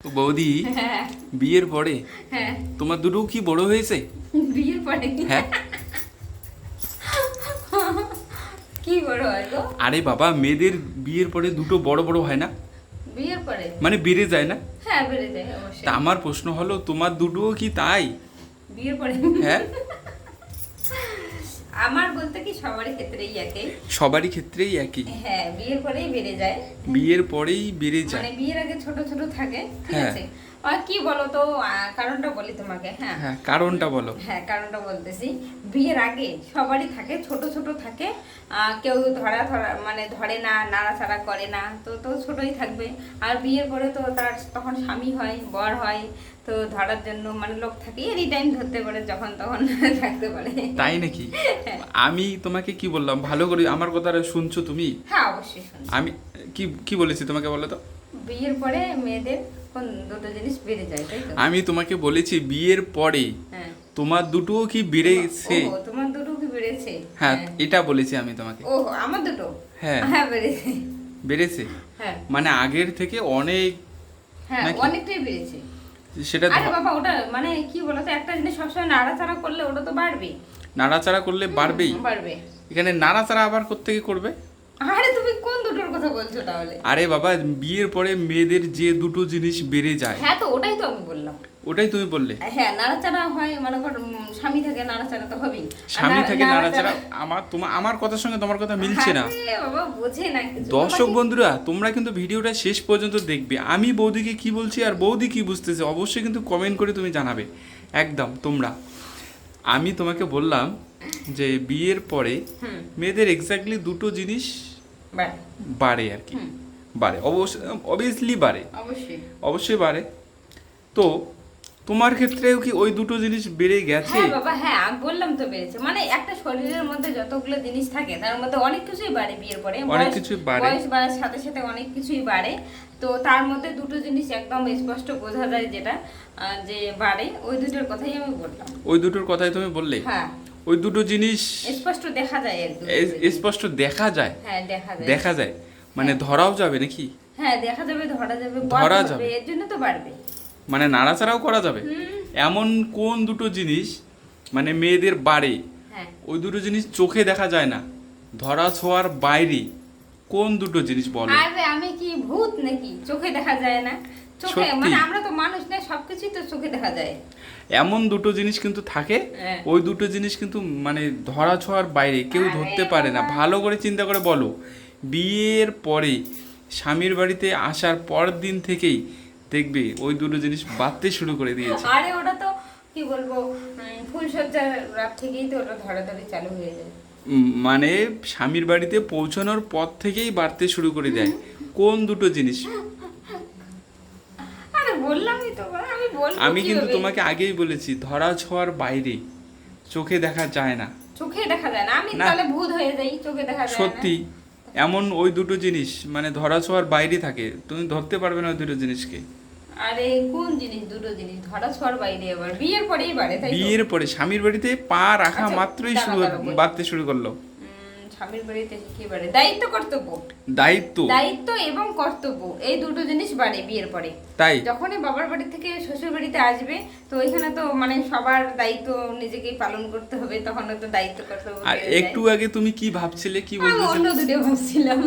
বৌদি হ্যাঁ বিয়ের পরে হ্যাঁ তোমার দুটো কি বড় হয়েছে? বিয়ের পরে হ্যাঁ কি বড় হয় গো? আরে বাবা, মেয়েদের বিয়ের পরে দুটো বড় বড় হয় না? বিয়ের পরে মানে বেড়ে যায় না? হ্যাঁ বেড়ে যায় অবশ্যই। তা আমার প্রশ্ন হলো, তোমার দুটোও কি তাই? বিয়ের পরে হ্যাঁ, আমার বলতে কি সবারই ক্ষেত্রেই একই। সবারই ক্ষেত্রেই একই। হ্যাঁ বিয়ের পরেই বেড়ে যায়। বিয়ের পরেই বেড়ে যায়। মানে বিয়ের আগে ছোট ছোট থাকে, ঠিক হ্যাঁ। আছে। আর কি বলো তো, কারণটা বলি তোমাকে। হ্যাঁ হ্যাঁ, কারণটা বলো। হ্যাঁ কারণটা বলতেছি। বিয়ের আগে সবারই থাকে, ছোট ছোট থাকে। কেউ ধরা ধরা মানে ধরে না, নাড়াচাড়া করে না, তো তো ছোটই থাকবে। আর বিয়ের পরে তো তার তখন স্বামী হয়, বর হয়, তো ধরার জন্য মানে লোক থাকে, এনি টাইম ধরতে পারে, যখন তখন থাকতে পারে। তাই নাকি? আমি তোমাকে কি বললাম, ভালো করে আমার কথাটা শুনছো তুমি? হ্যাঁ অবশ্যই শুনছি। আমি কি কি বলেছি তোমাকে বলো তো? বিয়ের পরে মেয়েদের কোন দুটো জিনিস বেড়ে যায়, তাই তো? আমি তোমাকে বলেছি বিয়ের পরে হ্যাঁ। তোমার দুটোও কি বেড়েছে? ও তোমার দুটো কি বেড়েছে? হ্যাঁ, এটা বলেছি আমি তোমাকে। ও আমার দুটো? হ্যাঁ। হ্যাঁ বেড়েছে। বেড়েছে হ্যাঁ মানে আগের থেকে অনেক। হ্যাঁ নাকি? অনেকটাই বেড়েছে। সেটা আরে বাবা, ওটা মানে কি বলতো, একটা জিনিস সবসময় নাড়াচাড়া করলে ওটা তো বাড়বে। নাড়াচাড়া করলে বাড়বেই। বাড়বে। এখানে নাড়াচাড়া আবার কোত্থেকে করবে? আরে তুমি কোন দুটোর কথা বলছো তাহলে? আরে বাবা, বিয়ের পরে মেয়েদের যে দুটো জিনিস বেড়ে যায়, হ্যাঁ তো ওটাই তো আমি বললাম। ওটাই তুমি বললে। হ্যাঁ নাড়াচাড়া হয়, মনে করো স্বামী থাকে, নাড়াচাড়া তো হবেই। আর স্বামী থেকে নাড়াচাড়া। আমার কথার সঙ্গে তোমার কথা মিলছে না। আরে বাবা বোঝে না কিছু। দর্শক তোমাকে- বন্ধুরা, তোমরা কিন্তু ভিডিওটা শেষ পর্যন্ত দেখবে। আমি বৌদিকে কি বলছি আর বৌদি কি বুঝতেছে অবশ্যই কিন্তু কমেন্ট করে তুমি জানাবে। একদম তোমরা। আমি তোমাকে বললাম যে বিয়ের পরে হুম মেয়েদের এক্স্যাক্টলি দুটো জিনিস বাড়ে। বাড়ে আর কি। হুম, বাড়ে, অবভিয়াসলি বাড়ে, অবশ্যই। অবশ্যই বাড়ে। তো তোমার ক্ষেত্রেও কি ওই দুটো জিনিস বেড়ে গেছে? হ্যাঁ বাবা, হ্যাঁ আমি বললাম তো বেড়েছে। মানে একটা শরীরের মধ্যে যতগুলো জিনিস থাকে তার মধ্যে অনেক কিছুই বাড়ে বিয়ের পরে। অনেক কিছুই বাড়ে। বয়স বাড়ার সাথে সাথে অনেক কিছুই বাড়ে। তো তার মধ্যে দুটো জিনিস একদম স্পষ্ট বোঝা যায়, যেটা যে বাড়ে, ওই দুটোর কথাই আমি বললাম। ওই দুটোর কথাই তুমি বললে। হ্যাঁ ওই দুটো জিনিস স্পষ্ট দেখা যায় আর কি। স্পষ্ট দেখা যায়। হ্যাঁ দেখা যায়। দেখা যায় মানে ধরাও যাবে নাকি? হ্যাঁ দেখা যাবে, ধরা যাবে, ধরা ধরা যাবে। যাবে, এর জন্য তো বাড়বে। মানে নাড়াচাড়াও করা যাবে। এমন কোন দুটো জিনিস মানে মেয়েদের বাড়ে? হ্যাঁ ওই দুটো জিনিস চোখে দেখা যায় না, ধরা ছোঁয়ার বাইরে। কোন দুটো জিনিস বলো? আরে আমি কি ভূত নাকি? চোখে দেখা যায় না? চোখে সত্যি? মানে আমরা তো মানুষ না, সবকিছুই তো চোখে দেখা যায়। এমন দুটো জিনিস কিন্তু থাকে, হ্যাঁ। ওই দুটো জিনিস কিন্তু মানে ধরা ছোঁয়ার বাইরে, কেউ আরে ধরতে পারে না। বাবা। ভালো করে চিন্তা করে বলো। বিয়ের পরে স্বামীর বাড়িতে আসার পর দিন থেকেই দেখবে ওই দুটো জিনিস বাড়তে শুরু করে দিয়েছে। আরে ওটা তো কি বলবো, ফুলসজ্জার রাত থেকেই তো ওটা ধরাধরি চালু হয়ে যায়। মানে স্বামীর বাড়িতে পৌঁছানোর পর থেকেই বাড়তে শুরু করে দেয়। কোন দুটো জিনিস? আরে বললামই তো, আমি বলবো আমি কিন্তু কিভাবে? তোমাকে আগেই বলেছি, ধরা ছোঁয়ার বাইরে, চোখে দেখা যায় না। চোখে দেখা যায় না? আমি না। তাহলে ভূত হয়ে যাই, চোখে দেখা যায় না? সত্যি এমন ওই দুটো জিনিস মানে ধরা ছোঁয়ার বাইরে থাকে, তুমি ধরতে পারবে না ওই দুটো জিনিসকে। আরে কোন জিনিস দুটো জিনিস ধরা ছোঁয়ার বাইরে আবার বিয়ের পরেই বাড়ে, তাই তো? বিয়ের পরে স্বামীর বাড়িতে পা রাখা আচ্ছা, মাত্রই দাঁড়াও, শুরু দাঁড়াও, বাড়তে শুরু করলো। স্বামীর বাড়িতে কি বাড়ে? দায়িত্ব কর্তব্য। দায়িত্ব। দায়িত্ব এবং কর্তব্য, এই দুটো জিনিস বাড়ে বিয়ের পরে। তাই যখনই বাবার বাড়ি থেকে শ্বশুর বাড়িতে আসবে, তো এখানে তো মানে সবার দায়িত্ব নিজেকেই পালন করতে হবে, তখন তো দায়িত্ব কর্তব্য আর বেড়ে যায়। একটু আগে তুমি কি ভাবছিলে, কি আমি বলতেছিলে? অন্য দুটো ভাবছিলাম।